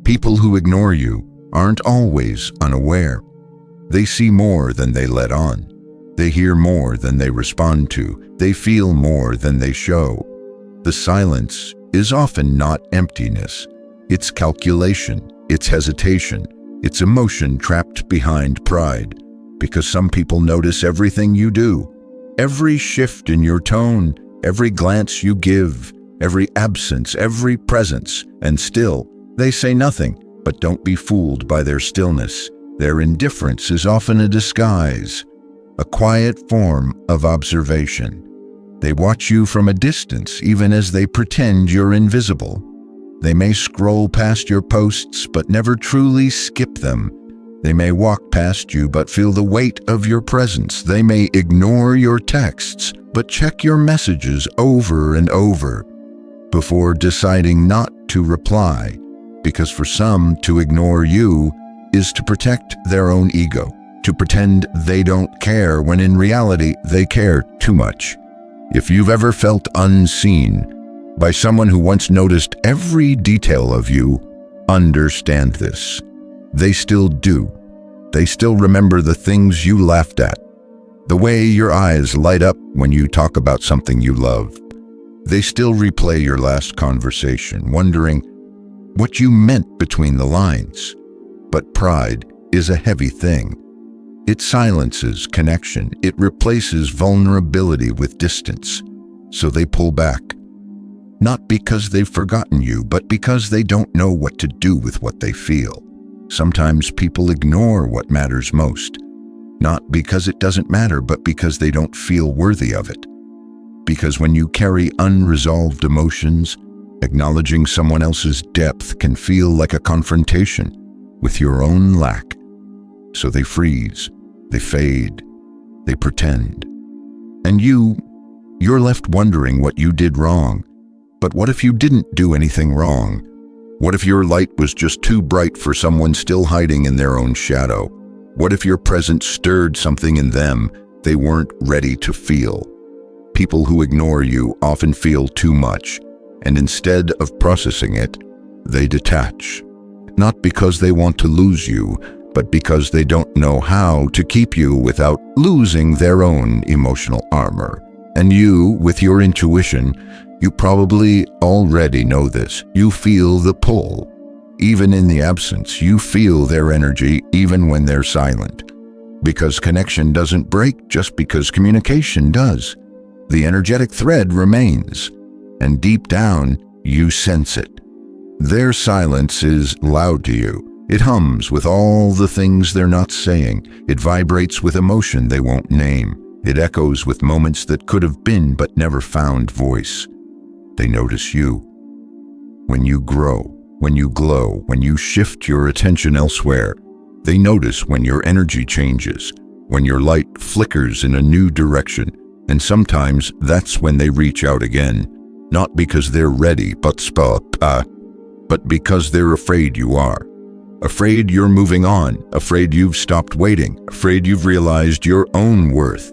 People who ignore you aren't always unaware. They see more than they let on. They hear more than they respond to. They feel more than they show. The silence is often not emptiness. It's calculation, it's hesitation, it's emotion trapped behind pride. Because some people notice everything you do, every shift in your tone, every glance you give, every absence, every presence, and still they say nothing. But don't be fooled by their stillness. Their indifference is often a disguise, a quiet form of observation. They watch you from a distance, even as they pretend you're invisible. They may scroll past your posts, but never truly skip them. They may walk past you, but feel the weight of your presence. They may ignore your texts, but check your messages over and over before deciding not to reply. Because for some, to ignore you is to protect their own ego, to pretend they don't care when in reality they care too much. If you've ever felt unseen by someone who once noticed every detail of you, understand this. They still do. They still remember the things you laughed at, the way your eyes light up when you talk about something you love. They still replay your last conversation, wondering what you meant between the lines. But pride is a heavy thing. It silences connection. It replaces vulnerability with distance. So they pull back. Not because they've forgotten you, but because they don't know what to do with what they feel. Sometimes people ignore what matters most, not because it doesn't matter, but because they don't feel worthy of it. Because when you carry unresolved emotions, acknowledging someone else's depth can feel like a confrontation with your own lack. So they freeze, they fade, they pretend. And you're left wondering what you did wrong. But what if you didn't do anything wrong? What if your light was just too bright for someone still hiding in their own shadow? What if your presence stirred something in them they weren't ready to feel? People who ignore you often feel too much, and instead of processing it, they detach. Not because they want to lose you, but because they don't know how to keep you without losing their own emotional armor. And you, with your intuition, you probably already know this. You feel the pull. Even in the absence, you feel their energy even when they're silent. Because connection doesn't break just because communication does. The energetic thread remains, and deep down, you sense it. Their silence is loud to you. It hums with all the things they're not saying. It vibrates with emotion they won't name. It echoes with moments that could have been but never found voice. They notice you. When you grow, when you glow, when you shift your attention elsewhere. They notice when your energy changes, when your light flickers in a new direction. And sometimes that's when they reach out again. Not because they're ready, but because they're afraid you are. Afraid you're moving on, afraid you've stopped waiting, afraid you've realized your own worth.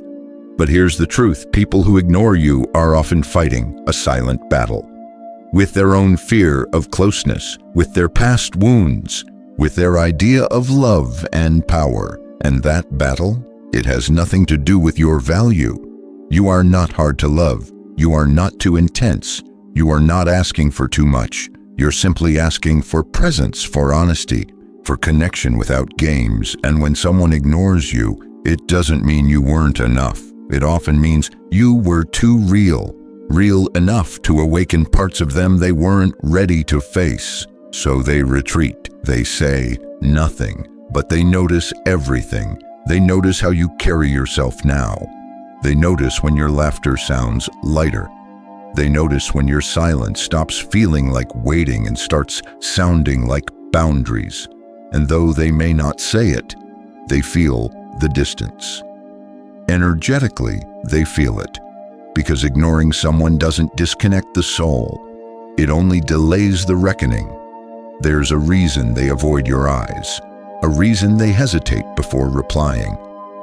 But here's the truth, people who ignore you are often fighting a silent battle. With their own fear of closeness, with their past wounds, with their idea of love and power. And that battle, it has nothing to do with your value. You are not hard to love. You are not too intense. You are not asking for too much. You're simply asking for presence, for honesty, for connection without games. And when someone ignores you, it doesn't mean you weren't enough. It often means you were too real enough to awaken parts of them they weren't ready to face. So they retreat. They say nothing, but they notice everything. They notice how you carry yourself now. They notice when your laughter sounds lighter. They notice when your silence stops feeling like waiting and starts sounding like boundaries. And though they may not say it, they feel the distance. Energetically, they feel it, because ignoring someone doesn't disconnect the soul. It only delays the reckoning. There's a reason they avoid your eyes, a reason they hesitate before replying,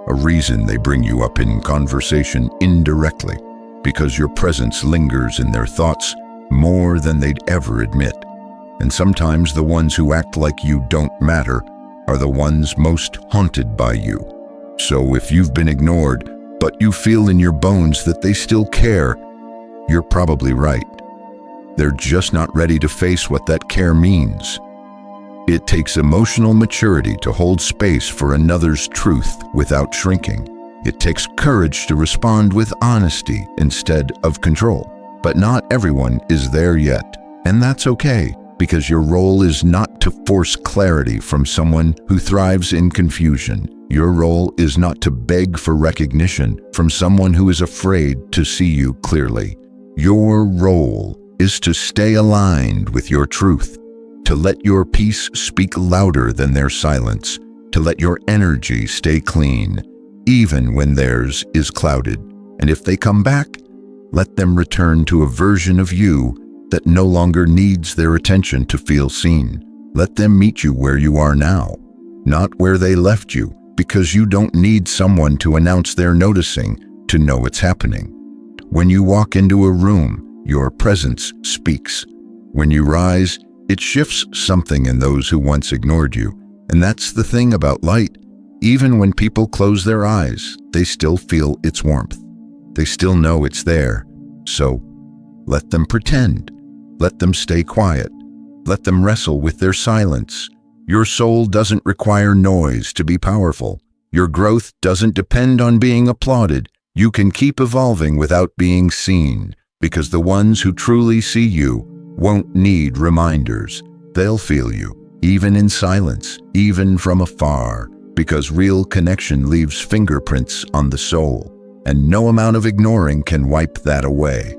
a reason they bring you up in conversation indirectly, because your presence lingers in their thoughts more than they'd ever admit. And sometimes the ones who act like you don't matter are the ones most haunted by you. So if you've been ignored, but you feel in your bones that they still care, you're probably right. They're just not ready to face what that care means. It takes emotional maturity to hold space for another's truth without shrinking. It takes courage to respond with honesty instead of control. But not everyone is there yet, and that's okay, because your role is not to force clarity from someone who thrives in confusion. Your role is not to beg for recognition from someone who is afraid to see you clearly. Your role is to stay aligned with your truth, to let your peace speak louder than their silence, to let your energy stay clean, even when theirs is clouded. And if they come back, let them return to a version of you that no longer needs their attention to feel seen. Let them meet you where you are now, not where they left you, because you don't need someone to announce they're noticing to know it's happening. When you walk into a room, your presence speaks. When you rise, it shifts something in those who once ignored you. And that's the thing about light. Even when people close their eyes, they still feel its warmth. They still know it's there. So let them pretend. Let them stay quiet. Let them wrestle with their silence. Your soul doesn't require noise to be powerful. Your growth doesn't depend on being applauded. You can keep evolving without being seen, because the ones who truly see you won't need reminders. They'll feel you, even in silence, even from afar, because real connection leaves fingerprints on the soul, and no amount of ignoring can wipe that away.